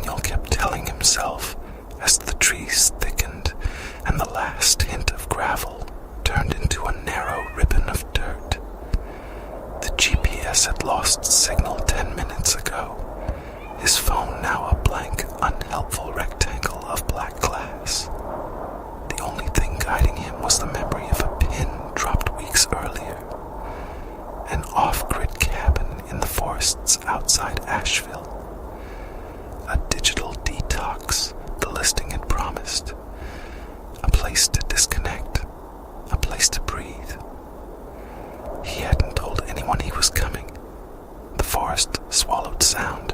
Daniel kept telling himself as the trees thickened and the last hint of gravel turned into a narrow ribbon of dirt. The GPS had lost signal 10 minutes ago, his phone now a blank, unhelpful rectangle of black glass. The only thing guiding him was the memory of a pin dropped weeks earlier. An off-grid cabin in the forests outside Asheville. A digital detox, the listing had promised. A place to disconnect. A place to breathe. He hadn't told anyone he was coming. The forest swallowed sound.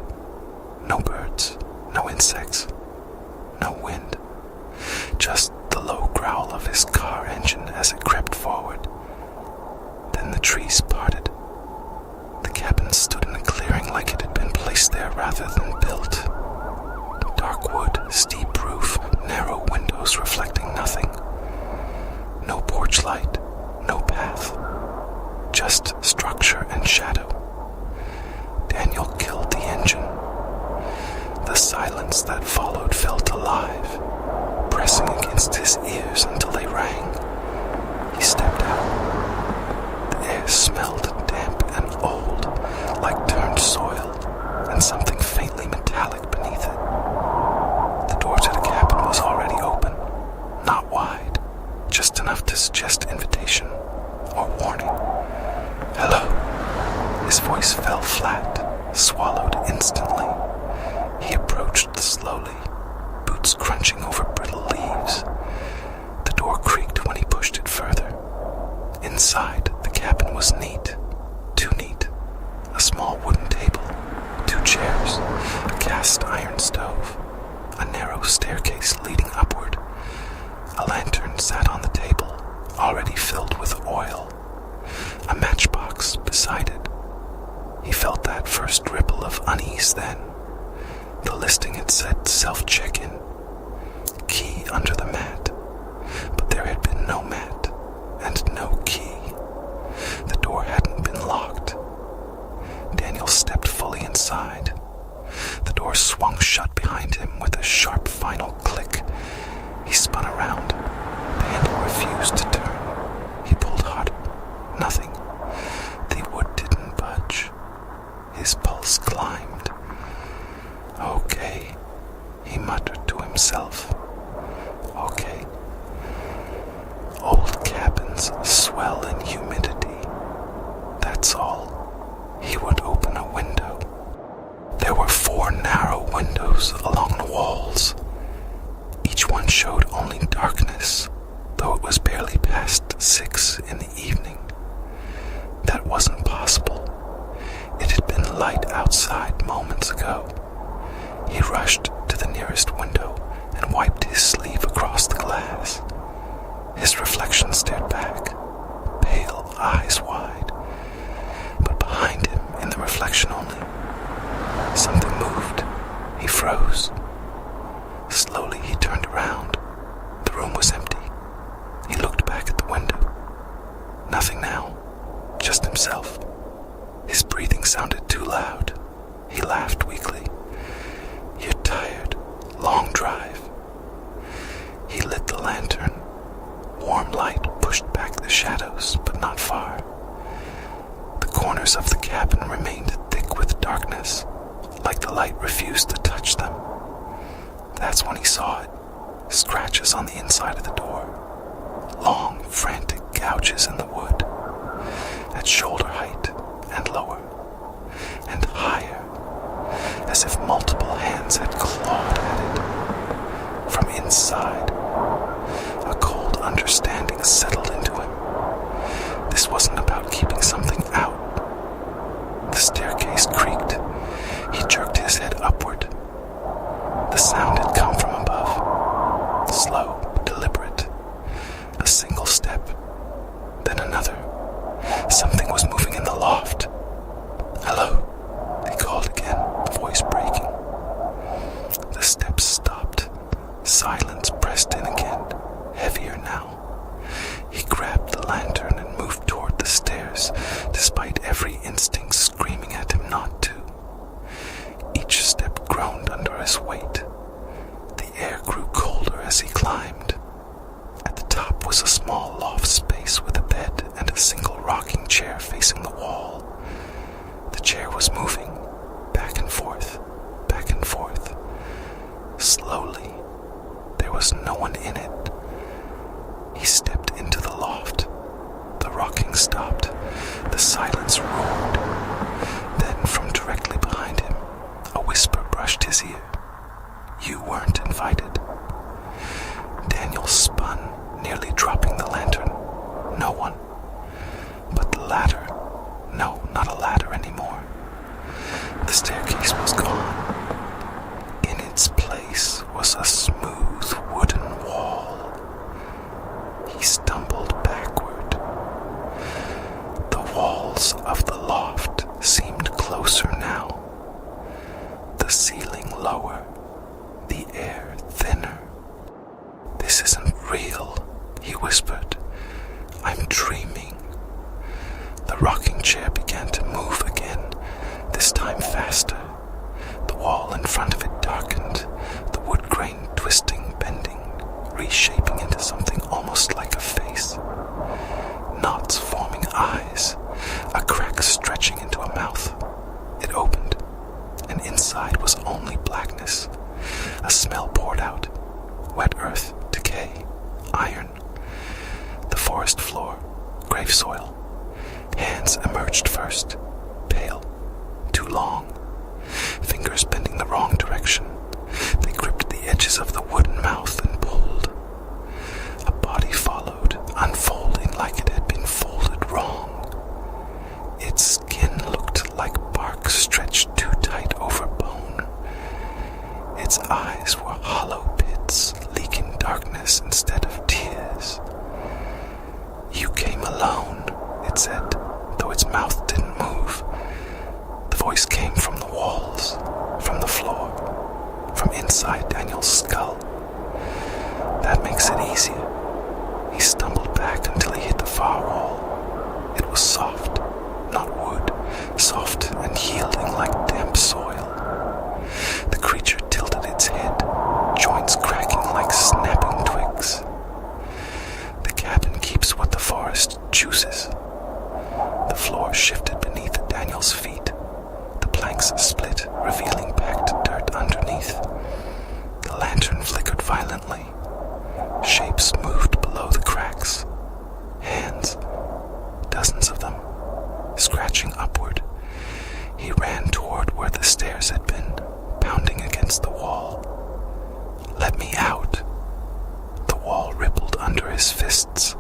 No birds, no insects, no wind. Just the low growl of his car engine as it crept forward. Then the trees parted. The cabin stood in a clearing like it had been placed there rather than built. Dark wood, steep roof, narrow windows reflecting nothing. No porch light, no path. Just structure and shadow. Daniel killed the engine. The silence that followed felt alive, pressing against his ears until they rang. He stepped out. The air smelled damp and old, like turned soil, and something faintly metallic beneath it. The door to the cabin was already open, not wide, just enough to suggest invitation or warning. "Hello." His voice fell flat, swallowed instantly. He approached slowly, boots crunching over brittle leaves. The door creaked when he pushed it further. Inside, the cabin was neat, too neat. A small wooden table, 2 chairs, a cast iron stove, a narrow staircase leading upward. A lantern sat on the table, already filled with oil. A matchbox beside it. He felt that first ripple of unease then. The listing had said self-check-in. Key under the mat. But there had been no mat and no key. The door hadn't been locked. Daniel stepped fully inside. The door swung shut behind him with a sharp final click. He spun around. The handle refused to turn. He pulled harder. Nothing. The wood didn't budge. His pulse climbed. "Okay," he muttered to himself. "Okay." Old cabins swell in humidity. That's all. He would open a window. There were 4 narrow windows along the walls. Each one showed only darkness, though it was barely past 6 in the evening. That wasn't possible. It had been light outside moments ago. He rushed to the nearest window and wiped his sleeve across the glass. His reflection stared back, pale, eyes wide. But behind him, in the reflection only, something moved. He froze. Slowly he turned around. The room was empty. He looked back at the window. Nothing now, just himself. His breathing sounded too loud. He laughed weakly. "You're tired. Long drive." He lit the lantern. Warm light pushed back the shadows, but not far. The corners of the cabin remained thick with darkness, like the light refused to touch them. That's when he saw it. Scratches on the inside of the door. Long, frantic gouges in the wood. At shoulder height and lower. And higher. As if multiple hands had clawed at it. From inside, a cold understanding settled into him. This wasn't about keeping something out. The staircase creaked. He jerked his head upward. The sound had come from above. Slow, deliberate. A single step, then another. Something was moving in the loft. "Hello," he called again, voice breaking. The steps stopped. Silence pressed in again, heavier now. He grabbed the lantern and moved toward the stairs, despite every instinct screaming at him not to. Each step groaned under his weight. The air grew colder as he climbed. At the top was a small loft space with a bed and a single rocking chair facing the wall. The chair was moving back and forth, back and forth. Slowly, there was no one in it. He stepped into the loft. The rocking stopped. The silence roared. Then, from directly behind him, a whisper brushed his ear. "You weren't invited." Daniel spun, nearly dropping the lantern. No one. But the ladder. No, not a ladder anymore. The staircase was gone. In its place was a smooth wooden wall. He stumbled backward. The walls of the loft seemed closer now. The ceiling lower. The air thinner. "This isn't real," he whispered. "I'm dreaming." The rocking chair began to move again, this time faster. The wall in front of it darkened, the wood grain twisting, bending, reshaping into something almost like a face. Knots forming eyes, a crack stretching into a mouth. It opened, and inside was only blackness. A smell poured out. Wet earth, decay, iron. The forest floor, grave soil. Hands emerged first, pale, too long. Fingers bending the wrong direction. They gripped the edges of the wooden mouth and pulled. A body followed, unfolding like it had been folded wrong. Its skin looked like bark stretched too tight over bone. Its eyes were hollow pits, leaking darkness instead of tears. "You came alone," it said, though its mouth didn't move. The voice came from the walls, from the floor, from inside Daniel's skull. That makes it easier. He stumbled back until he hit the far wall. It was soft, not wood, soft and yielding like damp soil. The creature tilted its head, joints cracking like snapping twigs. The cabin keeps what the forest chooses. The floor shifted beneath Daniel's feet. The planks split, revealing packed dirt underneath. The lantern flickered violently. Shapes moved below the cracks. Hands, dozens of them, scratching upward. He ran toward where the stairs had been, pounding against the wall. "Let me out." The wall rippled under his fists.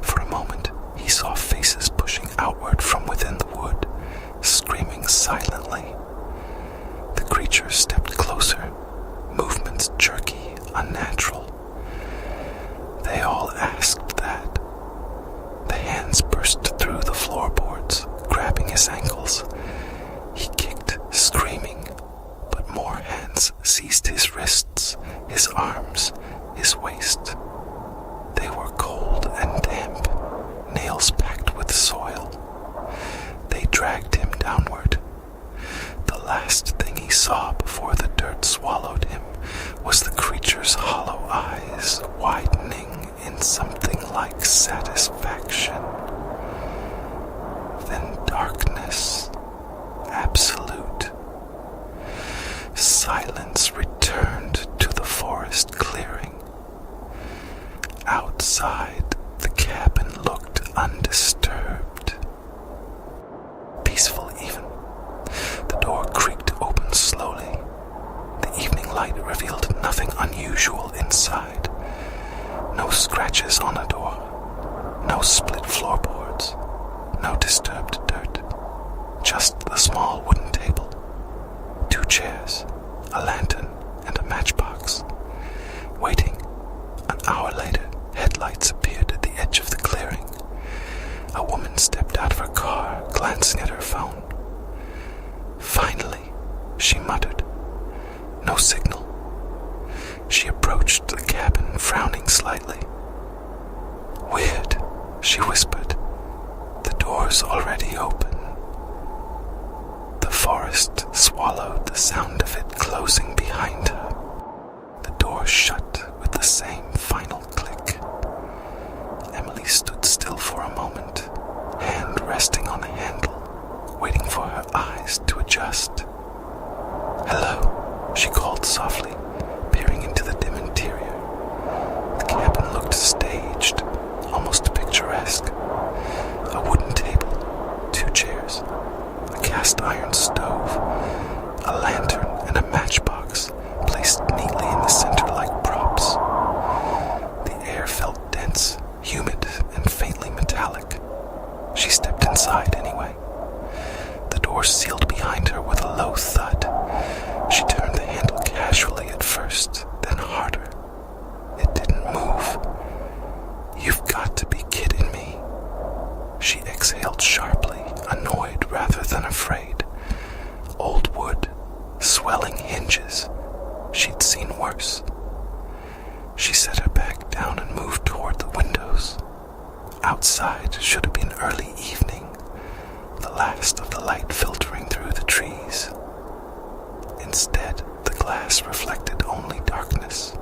For a moment, he saw faces pushing outward from within the wood, screaming silently. The creature stepped closer, movements jerky, unnatural. They all asked that. The hands burst through the floorboards, grabbing his ankles. He kicked, screaming, but more hands seized his wrists, his arms, his waist. They were cold and damp, nails packed with soil. They dragged him downward. The last thing he saw before the dirt swallowed him was the creature's hollow eyes widening in something like satisfaction. Then darkness, absolute. Silence returned to the forest clearing. Outside, the cabin looked undisturbed. Peaceful even. The door creaked open slowly. The evening light revealed nothing unusual inside. No scratches on a door. No split floorboards. No disturbed dirt. Just the small wooden table. 2 chairs, a lantern, and a matchbox. Waiting. An hour later, headlights appeared at the edge of the clearing. A woman stepped out of her car, glancing at her phone. "Finally," she muttered. No signal. She approached the cabin, frowning slightly. "Weird," she whispered. "The door's already open." The forest swallowed the sound of it closing behind her. The door shut with the same final click. Emily stood still for a moment, hand resting on the handle, waiting for her eyes to adjust. "Hello," she called softly, peering into the dim interior. The cabin looked staged, almost picturesque. A wooden table, 2 chairs, a cast iron stove, a lantern and a matchbox placed neatly in the center like props. The air felt dense, humid, and faintly metallic. She stepped inside anyway. The door sealed behind her with a low thud. She turned the handle casually at first, then harder. It didn't move. "You've got to be kidding me." She exhaled sharply, annoyed rather than afraid. Old wood, swelling hinges. She'd seen worse. She set her back down and moved toward the windows. Outside should have been early evening, the last of the light filtering through the trees. Instead, the glass reflected only darkness.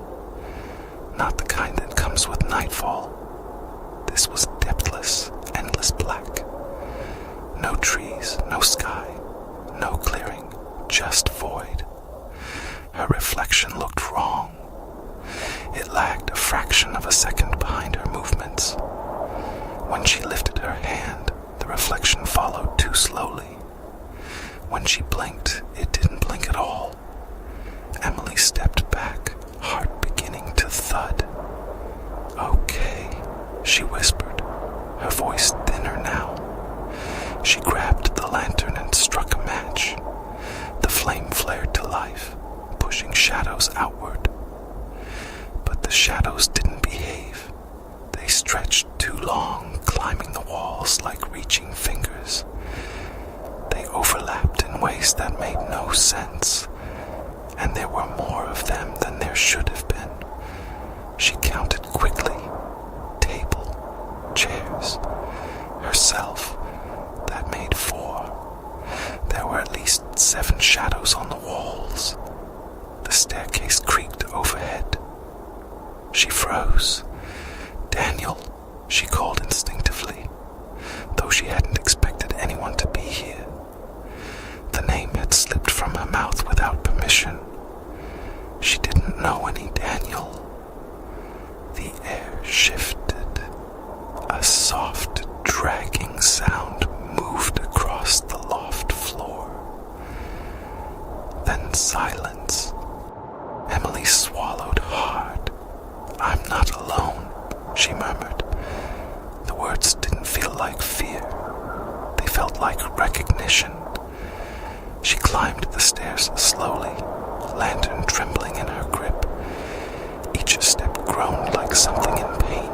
Not the kind that comes with nightfall. This was depthless, endless black. No trees, no sky, no clearing, just void. Her reflection looked wrong. It lagged a fraction of a second behind her movements. When she lifted her hand, the reflection followed too slowly. When she blinked, it didn't blink at all. Emily stepped back, heart beginning to thud. "Okay," she whispered, her voice thinner now. She grabbed the lantern and struck a match. The flame flared to life, pushing shadows outward. But the shadows didn't behave. They stretched too long, climbing the walls like reaching fingers. They overlapped in ways that made no sense, and there were more of them than there should have been. She counted quickly. Table, chairs, herself. That made 4. There were at least 7 shadows on the walls. The staircase creaked overhead. She froze. "Daniel," she called instinctively, though she hadn't expected anyone to be here. The name had slipped from her mouth without permission. She didn't know any Daniel. The air shifted. A soft, dragging sound moved across the loft floor. Then silence. Emily swallowed hard. "I'm not alone," she murmured. The words didn't feel like fear. They felt like recognition. She climbed the stairs slowly, lantern trembling in her grip. Each step groaned like something in pain.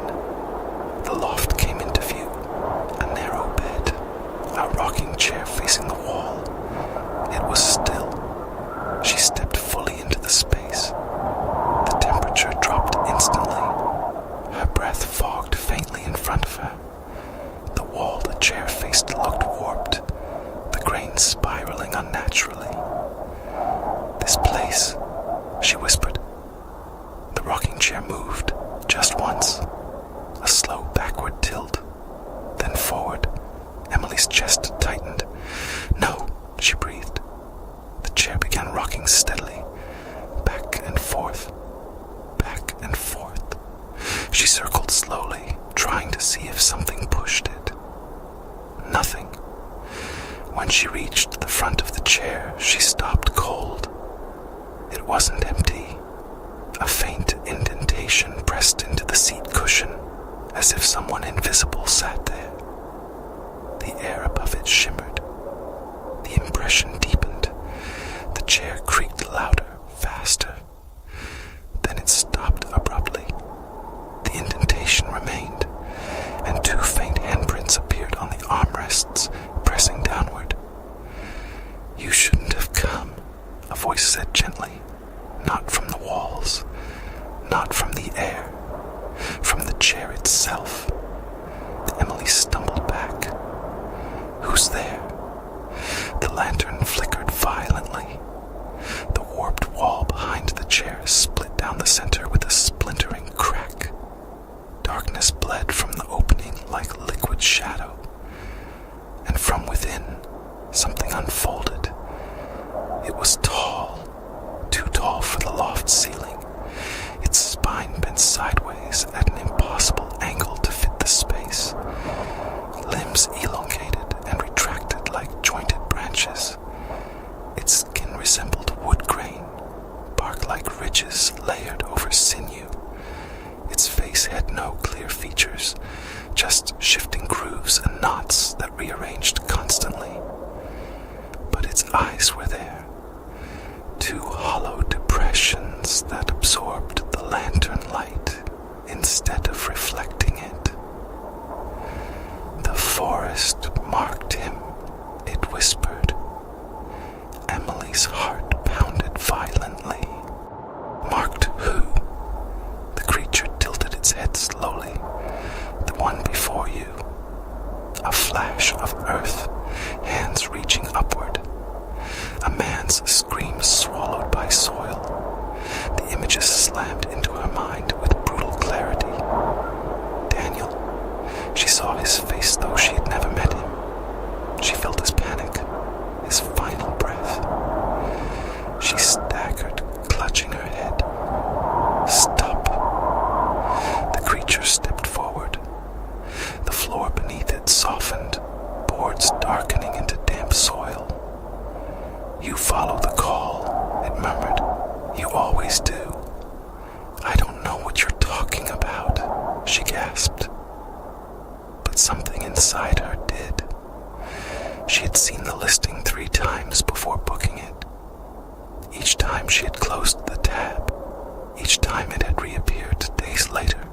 The loft came into view. A narrow bed, a rocking chair facing the wall. It was still. She stepped fully into the space. The temperature dropped instantly. Her breath fogged faintly in front of her. The wall the chair faced looked warped, the grains spiraling unnaturally. "This place," she whispered. The rocking chair moved, just once. A slow backward tilt, then forward. Emily's chest tightened. "No," she breathed. The chair began rocking steadily, back and forth, back and forth. She circled slowly, trying to see if something pushed it. Nothing. When she reached the front of the chair, she stopped cold. It wasn't empty. A faint indentation pressed into the seat cushion, as if someone invisible sat there. The air above it shimmered. The impression deepened. The chair creaked louder, faster. Then it stopped abruptly. The indentation remained, and 2 faint handprints appeared on the armrests, pressing downward. "You shouldn't have come," a voice said gently. Not from the walls, not from the air, from the chair itself. Emily stumbled back. "Who's there?" The lantern flickered violently. The warped wall behind the chair split down the center with a splintering crack. Darkness bled from the opening like liquid shadow, and from within, something unfolded. It was tall, too tall for the loft ceiling, its spine bent sideways at an impossible angle to fit the space, limbs elongated and retracted like jointed branches. Its skin resembled wood grain, bark-like ridges layered over sinew. Its face had no clear features, just shifting grooves and knots that rearranged constantly. But its eyes were there, two hollow depressions that absorbed the lantern light instead of reflecting it. The forest marked him, it whispered. Emily's heart pounded violently. Marked who? The creature tilted its head slowly. The one before you. A flash of earth, hands reaching upward. A man's scream swallowed by soil. The images slammed into her mind with brutal clarity. Daniel. She saw his face though she had never met him. She felt his panic, his final breath. She staggered, clutching her head. Stop. The creature stepped forward. The floor beneath it softened, boards darkening into damp soil. You follow the call, it murmured. You always do. I don't know what you're talking about, she gasped. But something inside her did. She had seen the listing 3 times before booking it. Each time she had closed the tab. Each time it had reappeared days later.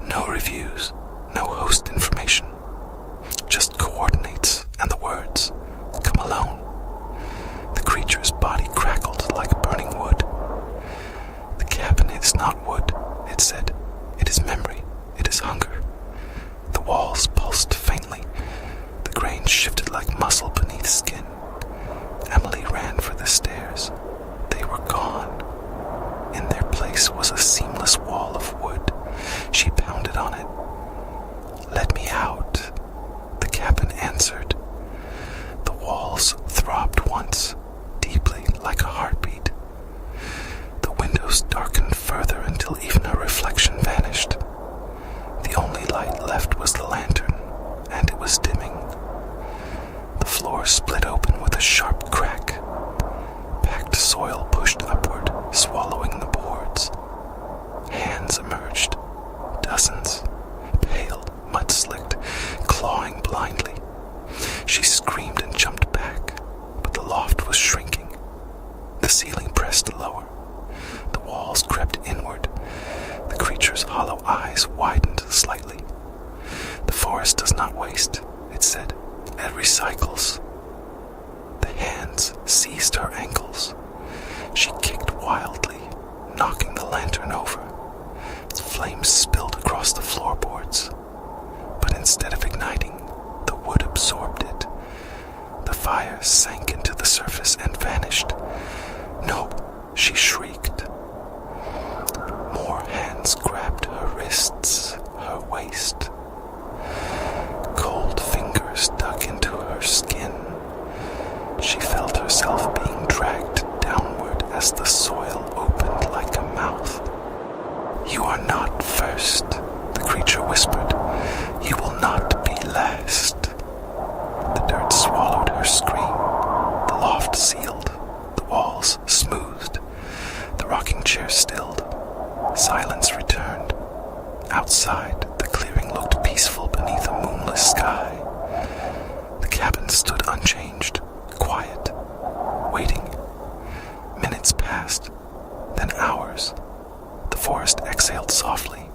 No reviews, no host information. Just coordinates and the words, "Come alone." The creature's body crackled like burning wood. The cabin is not wood, it said. It is memory. It is hunger. The walls pulsed faintly. The grain shifted like muscle beneath skin. Emily ran for the stairs. They were gone. In their place was a seamless wall of wood. She pounded on it. "Let me out," the cabin answered. The walls throbbed once, deeply like a heartbeat. The windows darkened further until even her reflection vanished. The only light left was the lantern, and it was dimming. The floor split open with a sharp crack. Packed soil pushed upward, swallowing the boards. Hands emerged, dozens, pale, mud-slicked, clawing blindly. She screamed and jumped back, but the loft was shrinking. The ceiling pressed lower. The walls crept inward. The creature's hollow eyes widened slightly. "The forest does not waste," it said. "It recycles." The hands seized her ankles. She kicked wildly, knocking the lantern over. Its flames spilled across the floorboards. But instead of igniting, the wood absorbed it. The fire sank into the surface and vanished. "No," she shrieked. More hands grabbed her wrists, her waist. Cold fingers dug into her skin. She felt herself being dragged downward as the soil opened like a mouth. "You are not first," the creature whispered. "You will not be last." The dirt swallowed her scream. The loft sealed, the walls smoothed, the rocking chair stilled. Silence returned. Outside, the clearing looked peaceful beneath a moonless sky. The cabin stood unchanged, quiet, waiting. Minutes passed, then hours. The forest exhaled softly.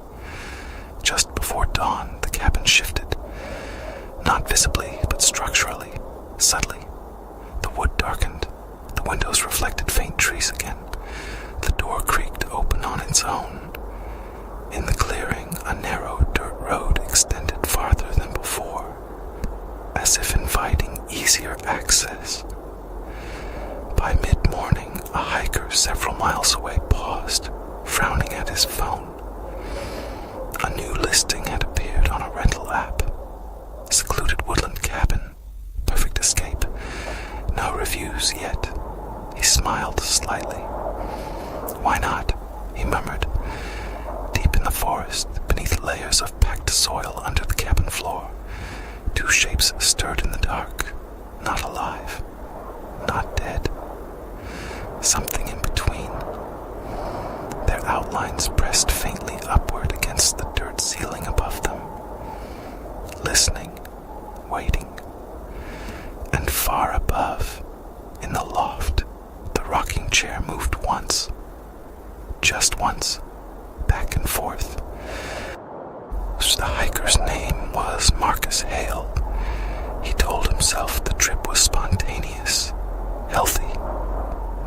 Just before dawn, the cabin shifted. Not visibly, but structurally, subtly. The wood darkened. The windows reflected faint trees again. The door creaked open on its own. In the clearing, a narrow dirt road extended farther than before, as if inviting easier access. miles away paused, frowning at his phone. A new listing had appeared on a rental app. Secluded woodland cabin. Perfect escape. No reviews yet. He smiled slightly. Why not? He murmured. Deep in the forest, beneath layers of packed soil under the cabin floor, two shapes stirred in the dark. Not alive. Not dead. Something in between. Their outlines pressed faintly upward against the dirt ceiling above them. Listening, waiting. And far above, in the loft, the rocking chair moved once. Just once. Back and forth. The hiker's name was Marcus Hale. He told himself the trip was spontaneous, healthy,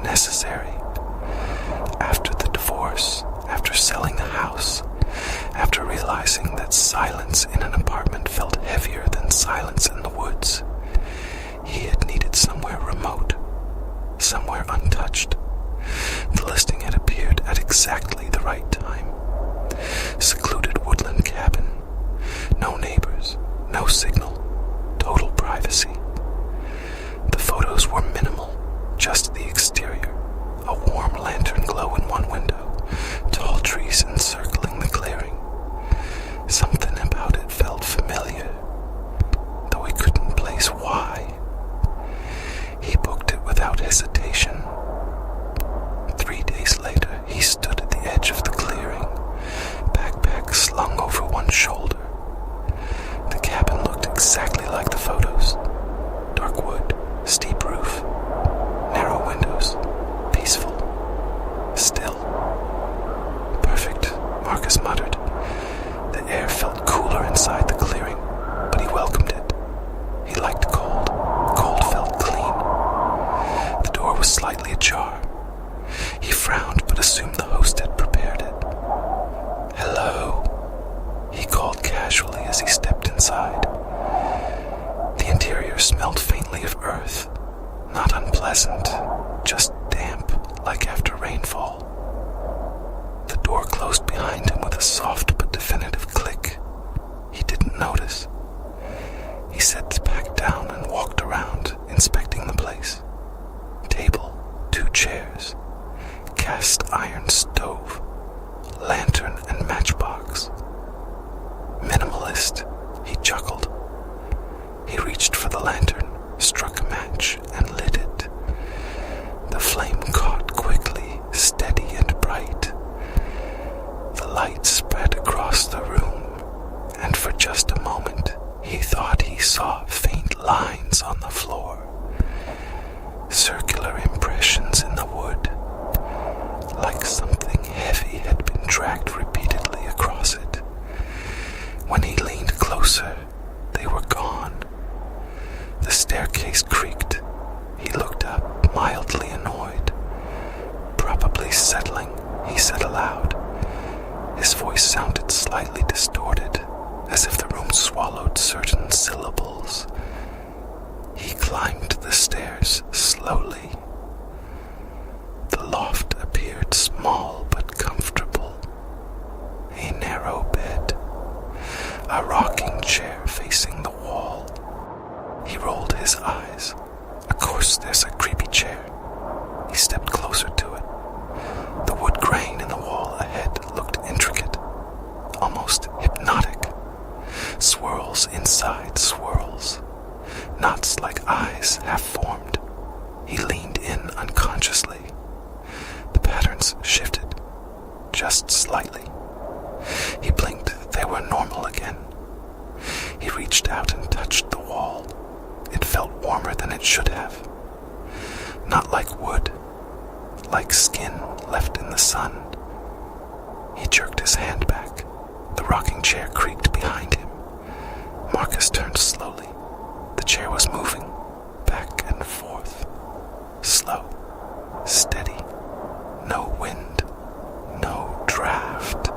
necessary. After the divorce, after selling the house, after realizing that silence in an apartment felt heavier than silence in the woods, he had needed somewhere remote, somewhere untouched. The listing had appeared at exactly the right time. Secluded woodland cabin. No neighbors, no signal, total privacy. The photos were minimal, just the exterior. A warm lantern glow in one window, tall trees encircling the clearing. Something about it felt familiar, though he couldn't place why. He booked it without hesitation. 3 days later, he stood at the edge of the clearing, backpack slung over one shoulder. The cabin looked exactly like the photos. Dark wood, steep roof, narrow windows, peaceful, still. Perfect, Marcus muttered. The air felt cooler inside the clearing, but he welcomed it. He liked cold. Cold felt clean. The door was slightly ajar. He frowned but assumed the host had prepared it. Hello, he called casually as he stepped inside. The interior smelled faintly of earth, not unpleasant, just damp like after rainfall. The door closed behind him with a soft but definitive click. He didn't notice. He set the pack down and walked around, inspecting the place. Table, 2 chairs, cast iron stove, lantern and matchbox. Minimalist, he chuckled. He reached for the lantern, struck a match, and lit it. The flame caught quickly, steady and bright. The light spread across the room, and for just a moment, he thought he saw faint lines on the floor. Circular impressions in the wood, like something heavy had been dragged repeatedly across it. When he leaned closer, they were gone. The staircase creaked. He looked up, mildly annoyed. Probably settling, he said aloud. His voice sounded slightly distorted, as if the room swallowed certain syllables. He climbed the stairs slowly. The loft appeared small but comfortable. A narrow bed, a rocking chair facing the wall. He rolled his eyes. Of course there's a creepy chair. He stepped closer to it. The wood grain in the wall ahead looked intricate, almost hypnotic. Swirls inside swirls. Knots like eyes half-formed. He leaned in unconsciously. The patterns shifted, just slightly. He blinked. They were normal again. He reached out and touched the wall. It felt warmer than it should have. Not like wood, like skin left in the sun. He jerked his hand back. The rocking chair creaked behind him. Marcus turned slowly. The chair was moving, back and forth. Slow, steady. No wind, no draft.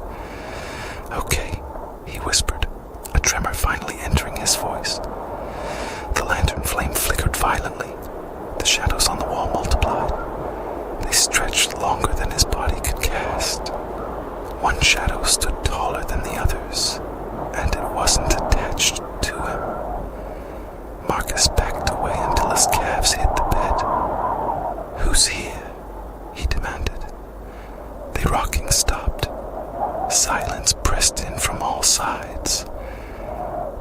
Okay, he whispered, a tremor finally entering his voice. The lantern flame flickered violently. The shadows on the wall multiplied. They stretched longer than his body. The rocking stopped. Silence pressed in from all sides.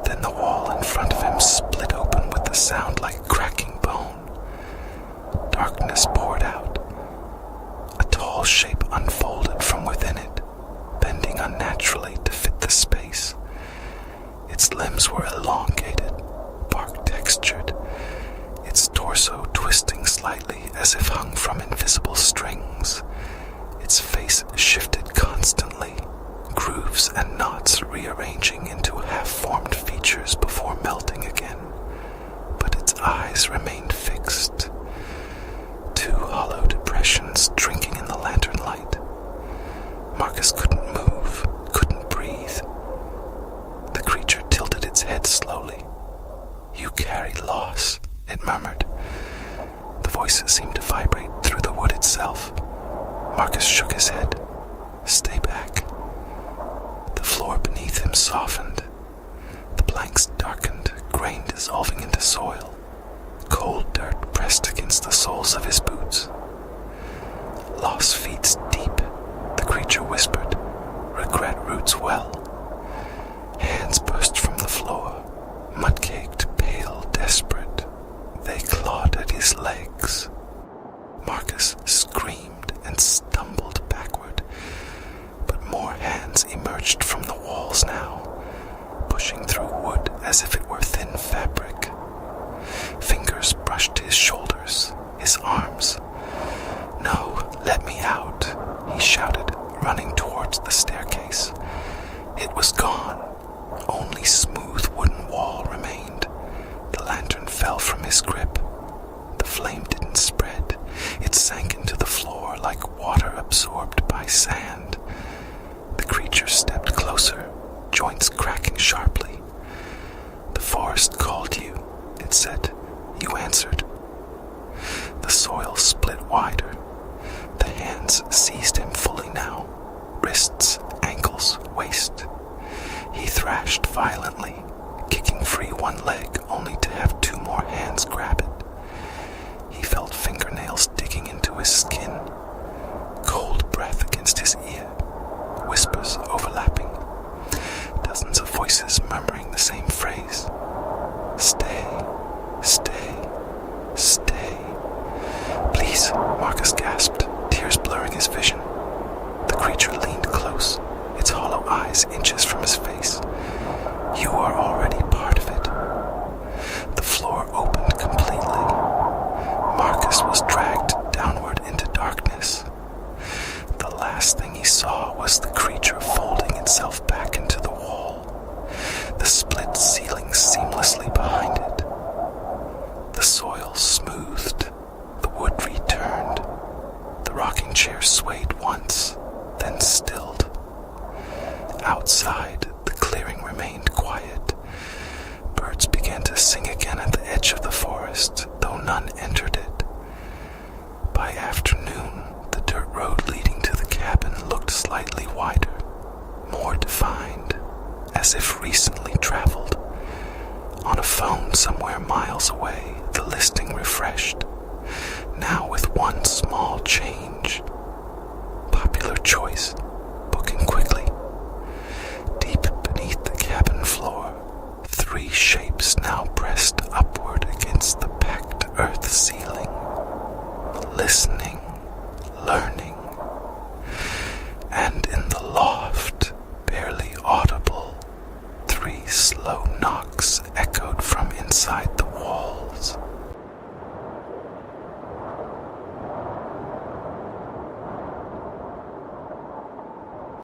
Then the wall in front of him split open with a sound like cracking bone. Darkness poured out. A tall shape unfolded from within it, bending unnaturally to fit the space. Its limbs were elongated, bark-textured, its torso twisting slightly as if hung from invisible strings. Its face shifted constantly, grooves and knots rearranging into half-formed features before melting again. But its eyes remained fixed. Two hollow depressions drinking in the lantern light. Marcus couldn't move, couldn't breathe. The creature tilted its head slowly. "You carry loss," it murmured. The voice seemed to vibrate through the wood itself. Marcus shook his head. "Stay back." The floor beneath him softened. The planks darkened, grain dissolving into soil. Cold dirt pressed against the soles of his boots. "Loss feeds deep," the creature whispered. "Regret roots well." Hands burst from the floor, mud-caked, pale, desperate. They clawed at his legs. Marcus screamed and stumbled backward, but more hands emerged from the walls now, pushing through wood as if it were thin fabric. Fingers brushed his shoulders, his arms. "No, let me out," he shouted, running towards the staircase. It was gone. Only smooth wooden wall remained. The lantern fell from his grip. The flame didn't spread. It sank into the floor like water absorbed by sand. The creature stepped closer, joints cracking sharply. "The forest called you," it said. "You answered." The soil split wider. The hands seized him fully now. Wrists, ankles, waist. He thrashed violently, kicking free one leg only to have two more hands grab it. He felt fingernails digging into his skin, cold breath against his ear, whispers overlapping, dozens of voices murmuring the same phrase. "Stay, stay, stay." "Please," Marcus gasped, tears blurring his vision. The creature leaned close, its hollow eyes inches from his face. "You are already part of it." The floor opened completely. Marcus was dragged downward into darkness. The last thing he saw was the creature folding itself back into the wall, the split ceiling seamlessly behind it. The soil smoothed, the wood returned. The rocking chair swayed once, then stilled. Outside, the clearing remained quiet. Birds began to sing again at the edge of the forest, though none entered it. By afternoon, the dirt road leading to the cabin looked slightly wider, more defined, as if recently traveled. On a phone somewhere miles away, the listing refreshed, now with one small change. Popular choice, booking quickly. Deep beneath the cabin floor, three shapes now pressed upward against the packed earth ceiling. Listen.